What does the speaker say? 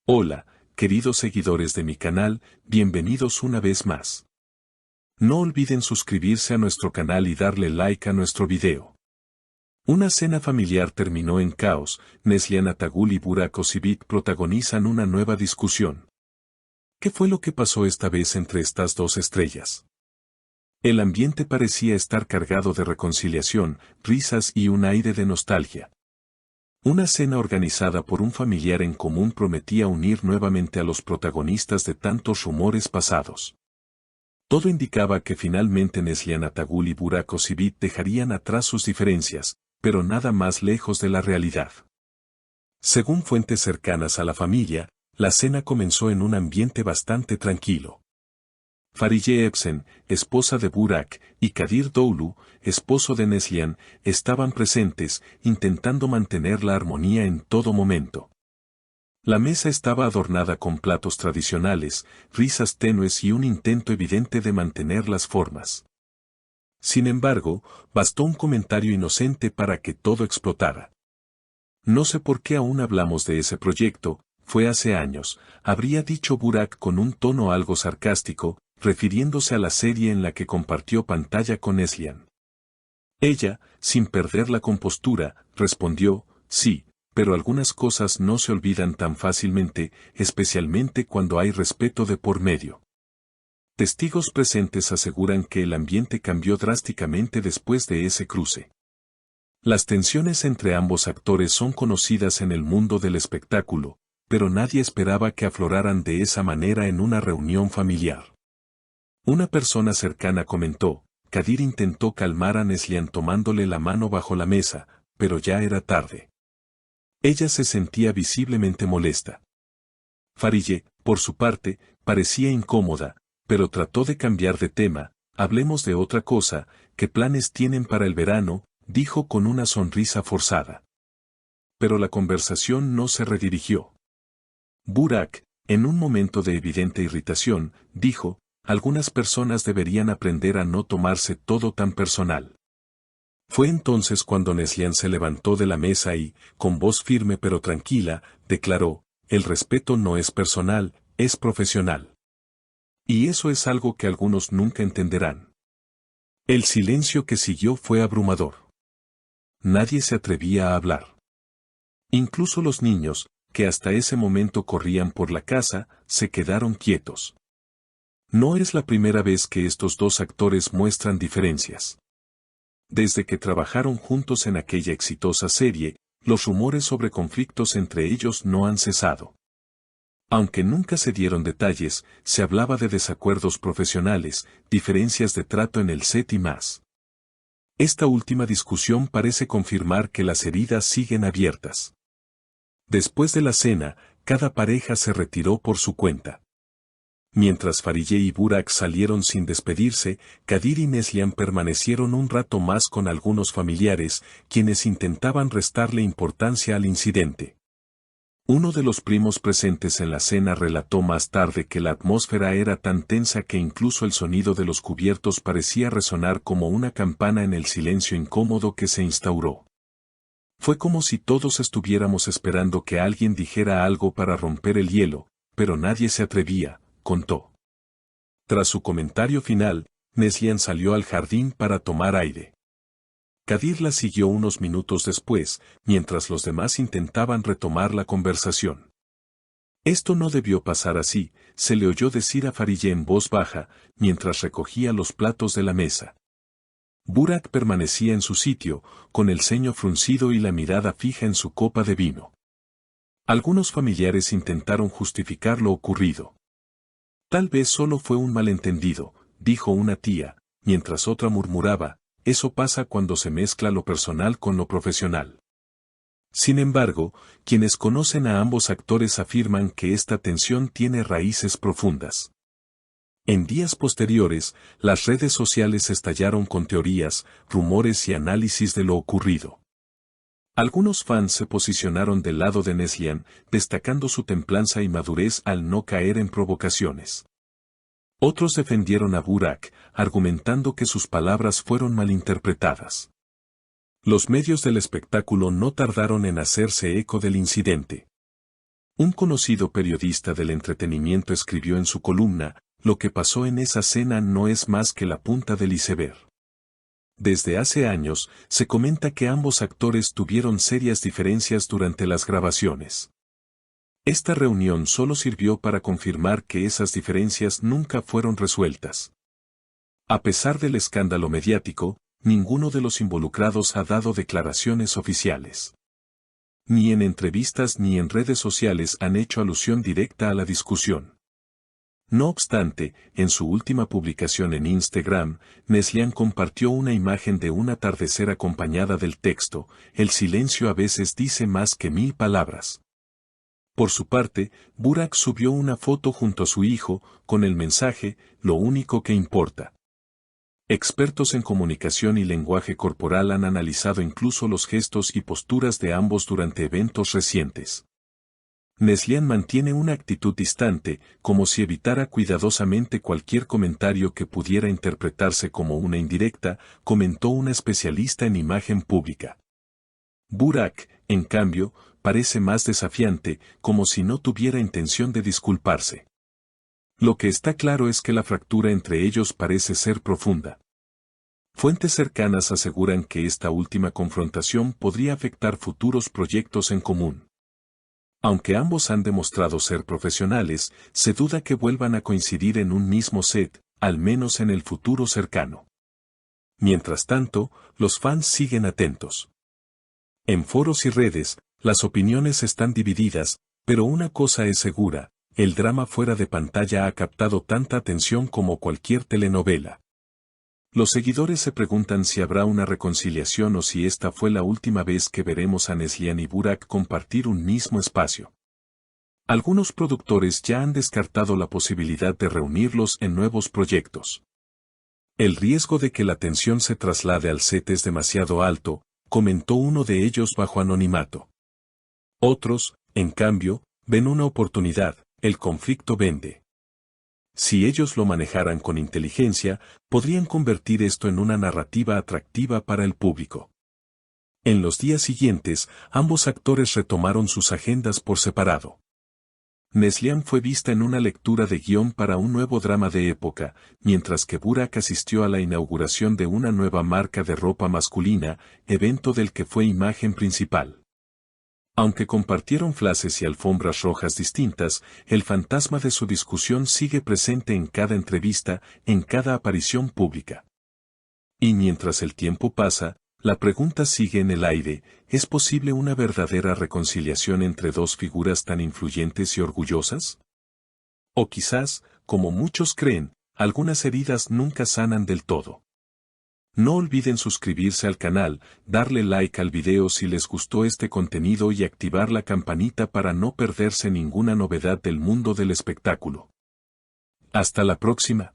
Hola, queridos seguidores de mi canal, bienvenidos una vez más. No olviden suscribirse a nuestro canal y darle like a nuestro video. Una cena familiar terminó en caos. Neslihan Atagul y Burak Özçivit protagonizan una nueva discusión. ¿Qué fue lo que pasó esta vez entre estas dos estrellas? El ambiente parecía estar cargado de reconciliación, risas y un aire de nostalgia. Una cena organizada por un familiar en común prometía unir nuevamente a los protagonistas de tantos rumores pasados. Todo indicaba que finalmente Neslihan Atagul y Burak Özçivit dejarían atrás sus diferencias, pero nada más lejos de la realidad. Según fuentes cercanas a la familia, la cena comenzó en un ambiente bastante tranquilo. Fariye Evcen, esposa de Burak, y Kadir Doğulu, esposo de Neslihan, estaban presentes, intentando mantener la armonía en todo momento. La mesa estaba adornada con platos tradicionales, risas tenues y un intento evidente de mantener las formas. Sin embargo, bastó un comentario inocente para que todo explotara. No sé por qué aún hablamos de ese proyecto, fue hace años, habría dicho Burak con un tono algo sarcástico, refiriéndose a la serie en la que compartió pantalla con Neslihan. Ella, sin perder la compostura, respondió, sí, pero algunas cosas no se olvidan tan fácilmente, especialmente cuando hay respeto de por medio. Testigos presentes aseguran que el ambiente cambió drásticamente después de ese cruce. Las tensiones entre ambos actores son conocidas en el mundo del espectáculo, pero nadie esperaba que afloraran de esa manera en una reunión familiar. Una persona cercana comentó, Kadir intentó calmar a Neslihan tomándole la mano bajo la mesa, pero ya era tarde. Ella se sentía visiblemente molesta. Fariye, por su parte, parecía incómoda, pero trató de cambiar de tema. Hablemos de otra cosa. ¿Qué planes tienen para el verano?, dijo con una sonrisa forzada. Pero la conversación no se redirigió. Burak, en un momento de evidente irritación, dijo, algunas personas deberían aprender a no tomarse todo tan personal. Fue entonces cuando Neslihan se levantó de la mesa y, con voz firme pero tranquila, declaró, el respeto no es personal, es profesional. Y eso es algo que algunos nunca entenderán. El silencio que siguió fue abrumador. Nadie se atrevía a hablar. Incluso los niños, que hasta ese momento corrían por la casa, se quedaron quietos. No es la primera vez que estos dos actores muestran diferencias. Desde que trabajaron juntos en aquella exitosa serie, los rumores sobre conflictos entre ellos no han cesado. Aunque nunca se dieron detalles, se hablaba de desacuerdos profesionales, diferencias de trato en el set y más. Esta última discusión parece confirmar que las heridas siguen abiertas. Después de la cena, cada pareja se retiró por su cuenta. Mientras Fariye y Burak salieron sin despedirse, Kadir y Neslihan permanecieron un rato más con algunos familiares, quienes intentaban restarle importancia al incidente. Uno de los primos presentes en la cena relató más tarde que la atmósfera era tan tensa que incluso el sonido de los cubiertos parecía resonar como una campana en el silencio incómodo que se instauró. Fue como si todos estuviéramos esperando que alguien dijera algo para romper el hielo, pero nadie se atrevía, contó. Tras su comentario final, Neslihan salió al jardín para tomar aire. Kadir la siguió unos minutos después, mientras los demás intentaban retomar la conversación. Esto no debió pasar así, se le oyó decir a Fariye en voz baja, mientras recogía los platos de la mesa. Burak permanecía en su sitio, con el ceño fruncido y la mirada fija en su copa de vino. Algunos familiares intentaron justificar lo ocurrido. Tal vez solo fue un malentendido, dijo una tía, mientras otra murmuraba, eso pasa cuando se mezcla lo personal con lo profesional. Sin embargo, quienes conocen a ambos actores afirman que esta tensión tiene raíces profundas. En días posteriores, las redes sociales estallaron con teorías, rumores y análisis de lo ocurrido. Algunos fans se posicionaron del lado de Neslihan, destacando su templanza y madurez al no caer en provocaciones. Otros defendieron a Burak, argumentando que sus palabras fueron malinterpretadas. Los medios del espectáculo no tardaron en hacerse eco del incidente. Un conocido periodista del entretenimiento escribió en su columna: lo que pasó en esa cena no es más que la punta del iceberg. Desde hace años, se comenta que ambos actores tuvieron serias diferencias durante las grabaciones. Esta reunión solo sirvió para confirmar que esas diferencias nunca fueron resueltas. A pesar del escándalo mediático, ninguno de los involucrados ha dado declaraciones oficiales. Ni en entrevistas ni en redes sociales han hecho alusión directa a la discusión. No obstante, en su última publicación en Instagram, Neslihan compartió una imagen de un atardecer acompañada del texto: el silencio a veces dice más que 1000 palabras. Por su parte, Burak subió una foto junto a su hijo, con el mensaje: lo único que importa. Expertos en comunicación y lenguaje corporal han analizado incluso los gestos y posturas de ambos durante eventos recientes. Neslihan mantiene una actitud distante, como si evitara cuidadosamente cualquier comentario que pudiera interpretarse como una indirecta, comentó una especialista en imagen pública. Burak, en cambio, parece más desafiante, como si no tuviera intención de disculparse. Lo que está claro es que la fractura entre ellos parece ser profunda. Fuentes cercanas aseguran que esta última confrontación podría afectar futuros proyectos en común. Aunque ambos han demostrado ser profesionales, se duda que vuelvan a coincidir en un mismo set, al menos en el futuro cercano. Mientras tanto, los fans siguen atentos. En foros y redes, las opiniones están divididas, pero una cosa es segura: el drama fuera de pantalla ha captado tanta atención como cualquier telenovela. Los seguidores se preguntan si habrá una reconciliación o si esta fue la última vez que veremos a Neslihan y Burak compartir un mismo espacio. Algunos productores ya han descartado la posibilidad de reunirlos en nuevos proyectos. El riesgo de que la tensión se traslade al set es demasiado alto, comentó uno de ellos bajo anonimato. Otros, en cambio, ven una oportunidad: el conflicto vende. Si ellos lo manejaran con inteligencia, podrían convertir esto en una narrativa atractiva para el público. En los días siguientes, ambos actores retomaron sus agendas por separado. Neslihan fue vista en una lectura de guión para un nuevo drama de época, mientras que Burak asistió a la inauguración de una nueva marca de ropa masculina, evento del que fue imagen principal. Aunque compartieron flashes y alfombras rojas distintas, el fantasma de su discusión sigue presente en cada entrevista, en cada aparición pública. Y mientras el tiempo pasa, la pregunta sigue en el aire: ¿es posible una verdadera reconciliación entre dos figuras tan influyentes y orgullosas? O quizás, como muchos creen, algunas heridas nunca sanan del todo. No olviden suscribirse al canal, darle like al video si les gustó este contenido y activar la campanita para no perderse ninguna novedad del mundo del espectáculo. Hasta la próxima.